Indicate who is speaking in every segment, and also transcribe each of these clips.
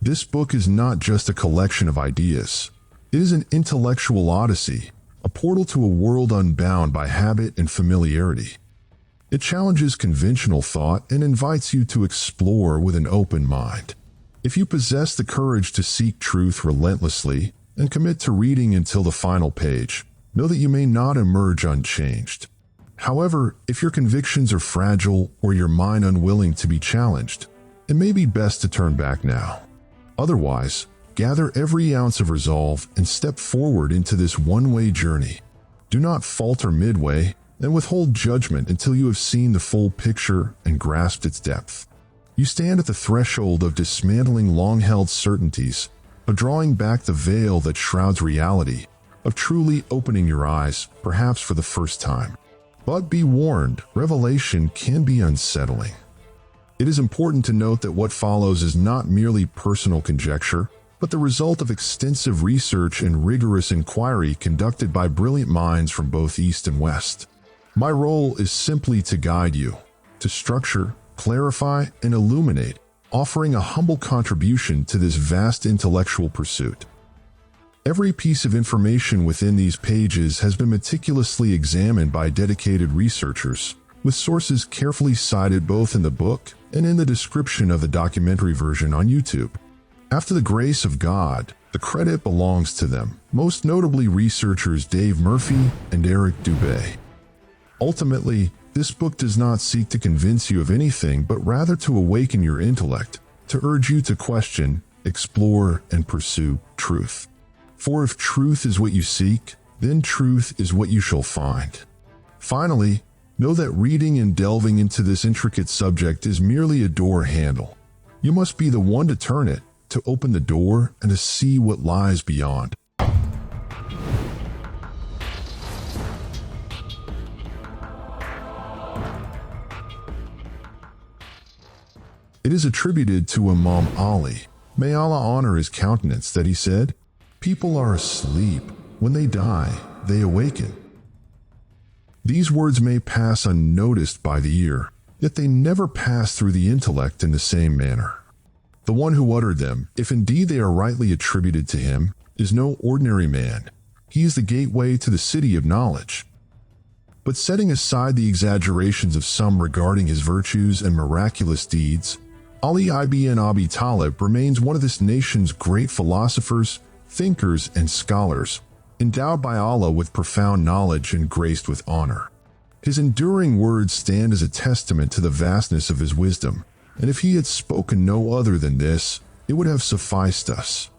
Speaker 1: This book is not just a collection of ideas. It is an intellectual odyssey, a portal to a world unbound by habit and familiarity. It challenges conventional thought and invites you to explore with an open mind. If you possess the courage to seek truth relentlessly and commit to reading until the final page, know that you may not emerge unchanged. However, if your convictions are fragile or your mind unwilling to be challenged, it may be best to turn back now. Otherwise, gather every ounce of resolve and step forward into this one-way journey. Do not falter midway and withhold judgment until you have seen the full picture and grasped its depth. You stand at the threshold of dismantling long-held certainties, of drawing back the veil that shrouds reality, of truly opening your eyes, perhaps for the first time. But be warned, revelation can be unsettling. It is important to note that what follows is not merely personal conjecture, but the result of extensive research and rigorous inquiry conducted by brilliant minds from both East and West. My role is simply to guide you, to structure, clarify, and illuminate, offering a humble contribution to this vast intellectual pursuit. Every piece of information within these pages has been meticulously examined by dedicated researchers, with sources carefully cited both in the book and in the description of the documentary version on YouTube. After the grace of God, the credit belongs to them, most notably researchers Dave Murphy and Eric Dubé. Ultimately, this book does not seek to convince you of anything, but rather to awaken your intellect, to urge you to question, explore, and pursue truth. For if truth is what you seek, then truth is what you shall find. Finally, know that reading and delving into this intricate subject is merely a door handle. You must be the one to turn it, to open the door, and to see what lies beyond. It is attributed to Imam Ali, may Allah honor his countenance, that he said, "People are asleep. When they die, they awaken." These words may pass unnoticed by the ear, yet they never pass through the intellect in the same manner. The one who uttered them, if indeed they are rightly attributed to him, is no ordinary man. He is the gateway to the city of knowledge. But setting aside the exaggerations of some regarding his virtues and miraculous deeds, Ali ibn Abi Talib remains one of this nation's great philosophers, thinkers, and scholars, endowed by Allah with profound knowledge and graced with honor. His enduring words stand as a testament to the vastness of his wisdom, and if he had spoken no other than this, it would have sufficed us.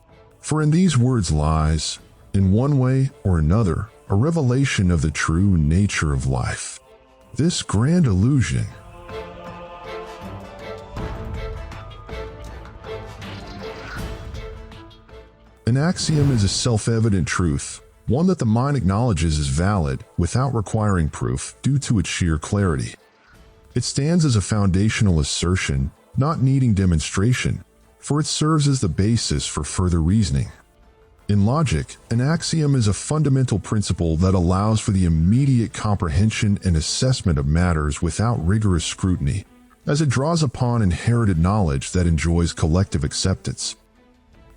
Speaker 1: For in these words lies, in one way or another, a revelation of the true nature of life. This grand illusion. An axiom is a self-evident truth, one that the mind acknowledges as valid without requiring proof due to its sheer clarity. It stands as a foundational assertion, not needing demonstration, for it serves as the basis for further reasoning. In logic, an axiom is a fundamental principle that allows for the immediate comprehension and assessment of matters without rigorous scrutiny, as it draws upon inherited knowledge that enjoys collective acceptance.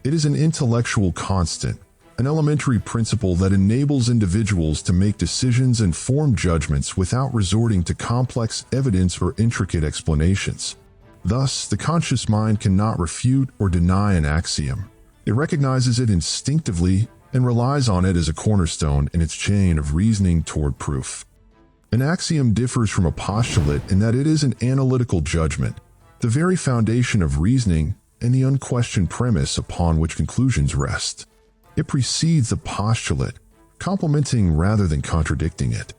Speaker 1: It is an intellectual constant, an elementary principle that enables individuals to make decisions and form judgments without resorting to complex evidence or intricate explanations. Thus, the conscious mind cannot refute or deny an axiom. It recognizes it instinctively and relies on it as a cornerstone in its chain of reasoning toward proof. An axiom differs from a postulate in that it is an analytical judgment, the very foundation of reasoning and the unquestioned premise upon which conclusions rest. It precedes the postulate, complementing rather than contradicting it.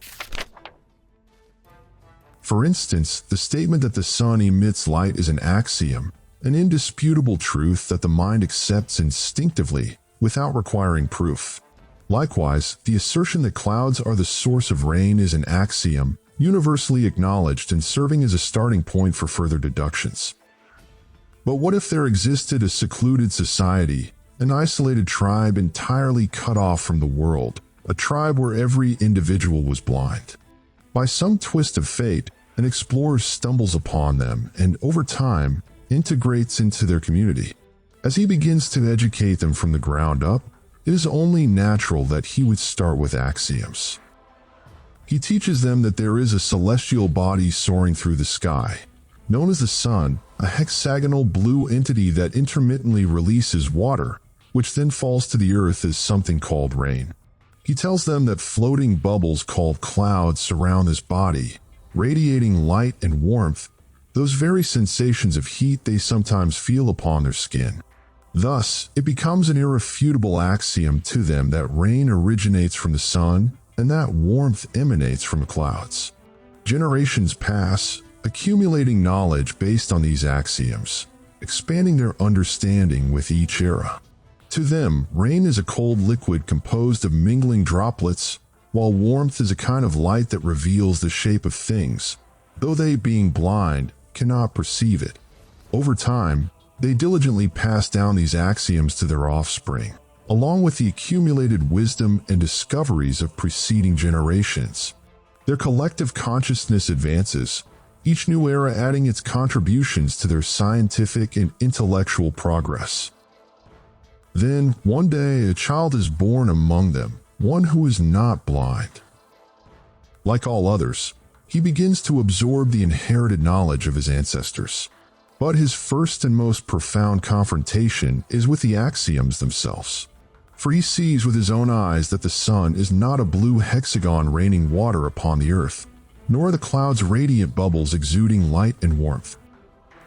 Speaker 1: For instance, the statement that the sun emits light is an axiom, an indisputable truth that the mind accepts instinctively without requiring proof. Likewise, the assertion that clouds are the source of rain is an axiom, universally acknowledged and serving as a starting point for further deductions. But what if there existed a secluded society, an isolated tribe entirely cut off from the world, a tribe where every individual was blind? By some twist of fate, an explorer stumbles upon them and, over time, integrates into their community. As he begins to educate them from the ground up, it is only natural that he would start with axioms. He teaches them that there is a celestial body soaring through the sky, known as the sun, a hexagonal blue entity that intermittently releases water, which then falls to the earth as something called rain. He tells them that floating bubbles called clouds surround this body, radiating light and warmth, those very sensations of heat they sometimes feel upon their skin. Thus, it becomes an irrefutable axiom to them that rain originates from the sun and that warmth emanates from clouds. Generations pass, accumulating knowledge based on these axioms, expanding their understanding with each era. To them, rain is a cold liquid composed of mingling droplets, while warmth is a kind of light that reveals the shape of things, though they, being blind, cannot perceive it. Over time, they diligently pass down these axioms to their offspring, along with the accumulated wisdom and discoveries of preceding generations. Their collective consciousness advances, each new era adding its contributions to their scientific and intellectual progress. Then, one day, a child is born among them, one who is not blind. Like all others, he begins to absorb the inherited knowledge of his ancestors. But his first and most profound confrontation is with the axioms themselves. For he sees with his own eyes that the sun is not a blue hexagon raining water upon the earth, nor are the clouds radiant bubbles exuding light and warmth.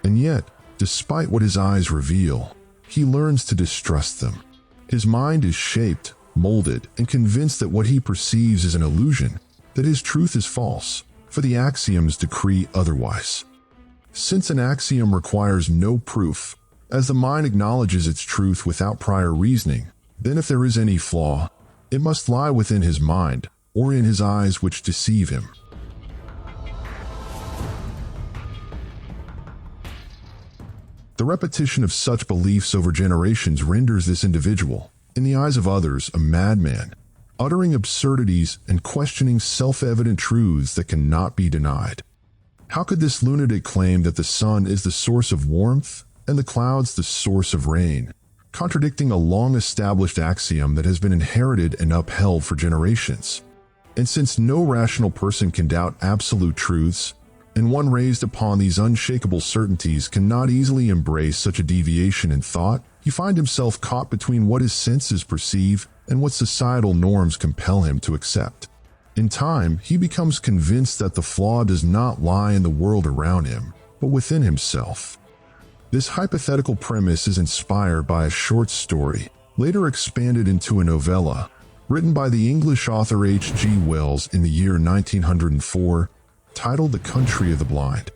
Speaker 1: And yet, despite what his eyes reveal, he learns to distrust them. His mind is shaped, molded, and convinced that what he perceives is an illusion, that his truth is false, for the axioms decree otherwise. Since an axiom requires no proof, as the mind acknowledges its truth without prior reasoning, then if there is any flaw, it must lie within his mind or in his eyes which deceive him. The repetition of such beliefs over generations renders this individual, in the eyes of others, a madman, uttering absurdities and questioning self-evident truths that cannot be denied. How could this lunatic claim that the sun is the source of warmth and the clouds the source of rain, contradicting a long-established axiom that has been inherited and upheld for generations? And since no rational person can doubt absolute truths, and one raised upon these unshakable certainties cannot easily embrace such a deviation in thought, he finds himself caught between what his senses perceive and what societal norms compel him to accept. In time, he becomes convinced that the flaw does not lie in the world around him, but within himself. This hypothetical premise is inspired by a short story, later expanded into a novella, written by the English author H.G. Wells in the year 1904, titled The Country of the Blind.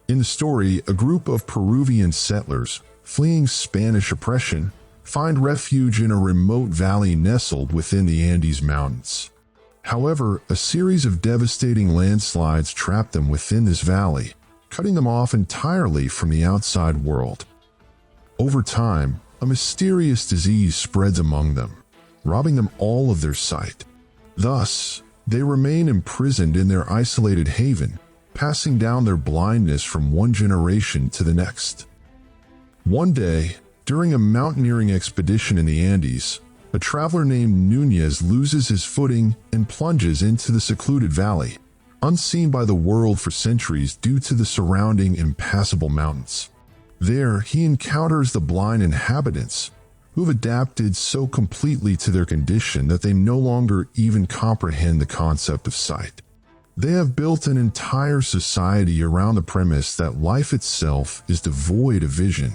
Speaker 1: In the story, a group of Peruvian settlers, fleeing Spanish oppression, find refuge in a remote valley nestled within the Andes Mountains. However, a series of devastating landslides trap them within this valley, cutting them off entirely from the outside world. Over time, a mysterious disease spreads among them, robbing them all of their sight. Thus, they remain imprisoned in their isolated haven, passing down their blindness from one generation to the next. One day, during a mountaineering expedition in the Andes, a traveler named Nunez loses his footing and plunges into the secluded valley, unseen by the world for centuries due to the surrounding impassable mountains. There, he encounters the blind inhabitants, who have adapted so completely to their condition that they no longer even comprehend the concept of sight. They have built an entire society around the premise that life itself is devoid of vision.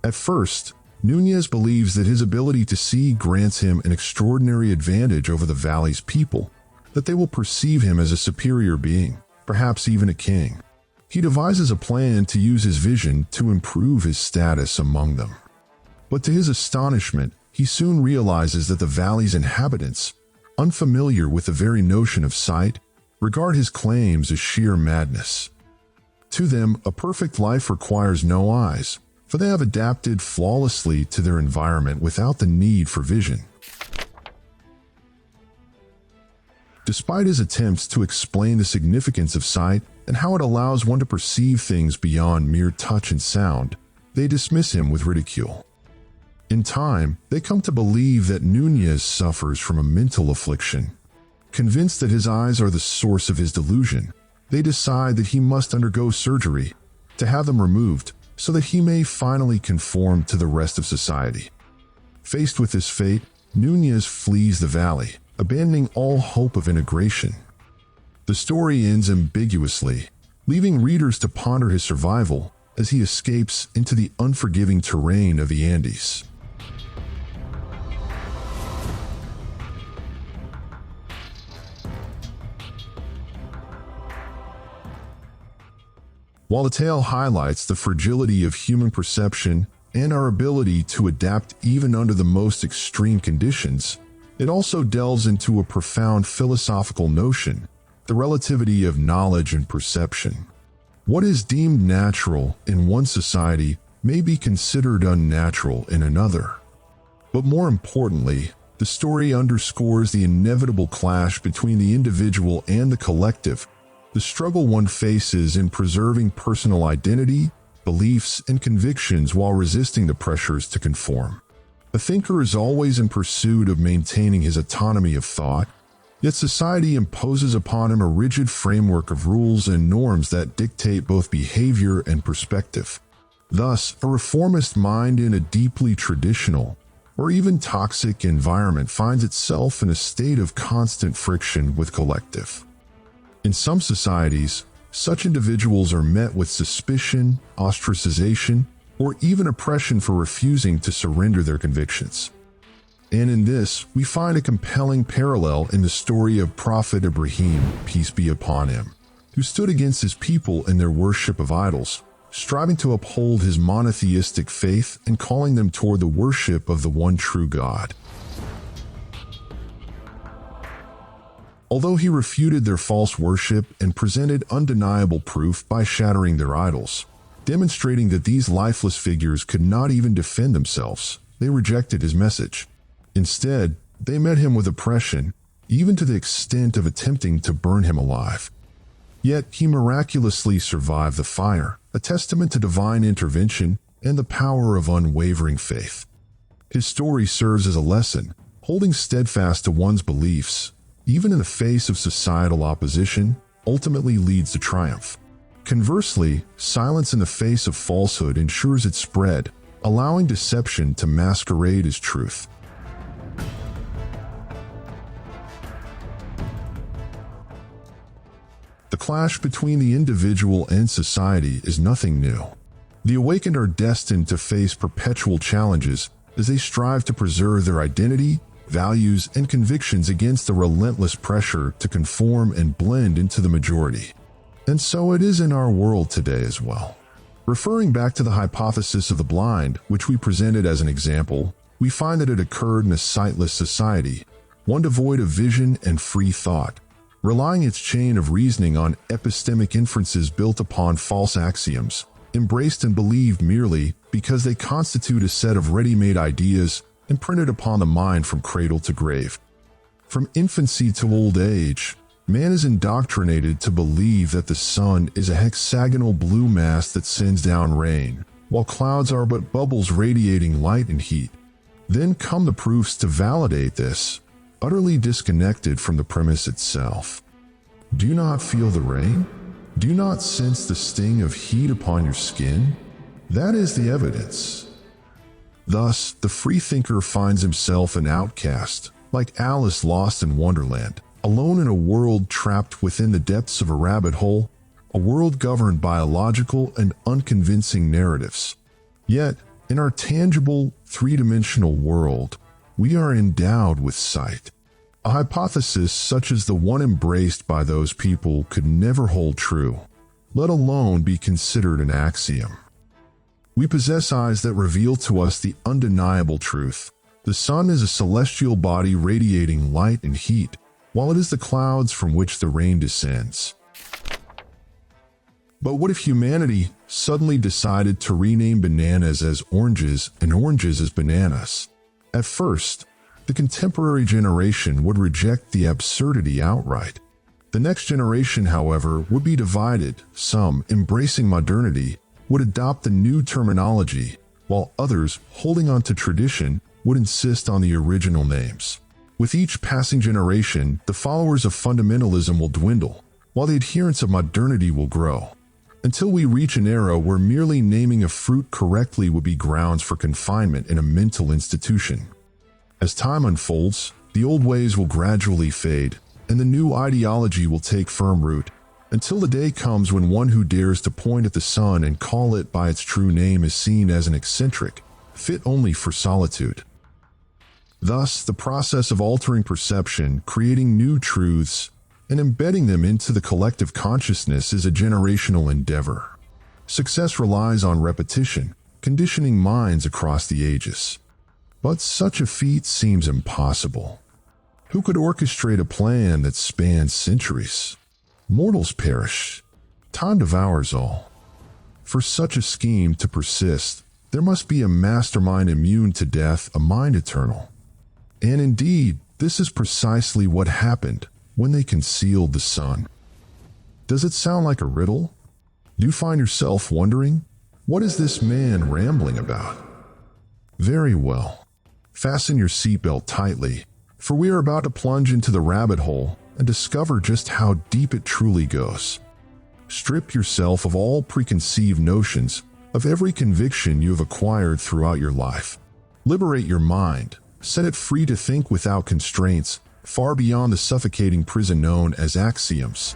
Speaker 1: At first, Nunez believes that his ability to see grants him an extraordinary advantage over the valley's people, that they will perceive him as a superior being, perhaps even a king. He devises a plan to use his vision to improve his status among them. But to his astonishment, he soon realizes that the valley's inhabitants, unfamiliar with the very notion of sight, regard his claims as sheer madness. To them, a perfect life requires no eyes, for they have adapted flawlessly to their environment without the need for vision. Despite his attempts to explain the significance of sight and how it allows one to perceive things beyond mere touch and sound, they dismiss him with ridicule. In time, they come to believe that Nunez suffers from a mental affliction. Convinced that his eyes are the source of his delusion, they decide that he must undergo surgery to have them removed so that he may finally conform to the rest of society. Faced with this fate, Nunez flees the valley, abandoning all hope of integration. The story ends ambiguously, leaving readers to ponder his survival as he escapes into the unforgiving terrain of the Andes. While the tale highlights the fragility of human perception and our ability to adapt even under the most extreme conditions, it also delves into a profound philosophical notion, the relativity of knowledge and perception. What is deemed natural in one society may be considered unnatural in another. But more importantly, the story underscores the inevitable clash between the individual and the collective, the struggle one faces in preserving personal identity, beliefs, and convictions while resisting the pressures to conform. A thinker is always in pursuit of maintaining his autonomy of thought, yet society imposes upon him a rigid framework of rules and norms that dictate both behavior and perspective. Thus, a reformist mind in a deeply traditional or even toxic environment finds itself in a state of constant friction with collective. In some societies, such individuals are met with suspicion, ostracization, or even oppression for refusing to surrender their convictions. And in this, we find a compelling parallel in the story of Prophet Ibrahim, peace be upon him, who stood against his people in their worship of idols, striving to uphold his monotheistic faith and calling them toward the worship of the one true God. Although he refuted their false worship and presented undeniable proof by shattering their idols, demonstrating that these lifeless figures could not even defend themselves, they rejected his message. Instead, they met him with oppression, even to the extent of attempting to burn him alive. Yet he miraculously survived the fire, a testament to divine intervention and the power of unwavering faith. His story serves as a lesson, holding steadfast to one's beliefs, even in the face of societal opposition, ultimately leads to triumph. Conversely, silence in the face of falsehood ensures its spread, allowing deception to masquerade as truth. The clash between the individual and society is nothing new. The awakened are destined to face perpetual challenges as they strive to preserve their identity, values, and convictions against the relentless pressure to conform and blend into the majority. And so it is in our world today as well. Referring back to the hypothesis of the blind, which we presented as an example, we find that it occurred in a sightless society, one devoid of vision and free thought, relying its chain of reasoning on epistemic inferences built upon false axioms, embraced and believed merely because they constitute a set of ready-made ideas imprinted upon the mind from cradle to grave. From infancy to old age, man is indoctrinated to believe that the sun is a hexagonal blue mass that sends down rain, while clouds are but bubbles radiating light and heat. Then come the proofs to validate this, utterly disconnected from the premise itself. Do you not feel the rain? Do you not sense the sting of heat upon your skin? That is the evidence. Thus, the freethinker finds himself an outcast, like Alice lost in Wonderland, alone in a world trapped within the depths of a rabbit hole, a world governed by illogical and unconvincing narratives. Yet, in our tangible, three-dimensional world, we are endowed with sight. A hypothesis such as the one embraced by those people could never hold true, let alone be considered an axiom. We possess eyes that reveal to us the undeniable truth. The sun is a celestial body radiating light and heat, while it is the clouds from which the rain descends. But what if humanity suddenly decided to rename bananas as oranges and oranges as bananas? At first, the contemporary generation would reject the absurdity outright. The next generation, however, would be divided, some embracing modernity, would adopt the new terminology, while others, holding on to tradition, would insist on the original names. With each passing generation, the followers of fundamentalism will dwindle, while the adherents of modernity will grow, until we reach an era where merely naming a fruit correctly would be grounds for confinement in a mental institution. As time unfolds, the old ways will gradually fade, and the new ideology will take firm root, until the day comes when one who dares to point at the sun and call it by its true name is seen as an eccentric, fit only for solitude. Thus, the process of altering perception, creating new truths, and embedding them into the collective consciousness is a generational endeavor. Success relies on repetition, conditioning minds across the ages. But such a feat seems impossible. Who could orchestrate a plan that spans centuries? Mortals perish. Time devours all. For such a scheme to persist, there must be a mastermind immune to death, a mind eternal. And indeed, this is precisely what happened when they concealed the sun. Does it sound like a riddle? Do you find yourself wondering, what is this man rambling about? Very well. Fasten your seatbelt tightly, for we are about to plunge into the rabbit hole and discover just how deep it truly goes. Strip yourself of all preconceived notions, of every conviction you have acquired throughout your life. Liberate your mind, set it free to think without constraints, far beyond the suffocating prison known as axioms.